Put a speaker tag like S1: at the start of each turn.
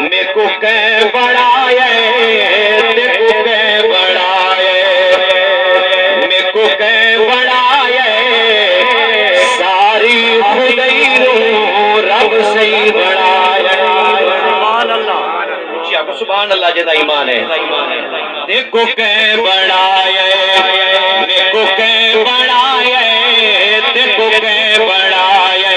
S1: میں کو کہ بڑھائے دیکھو کہ بڑھائے میں کو کہ بڑھائے ساری خدائی رب سے بڑھائے سبحان اللہ سبحان اللہ جدا ایمان ہے دیکھو کہ بڑھائے میں کو کہ بڑھائے دیکھو کہ بڑھائے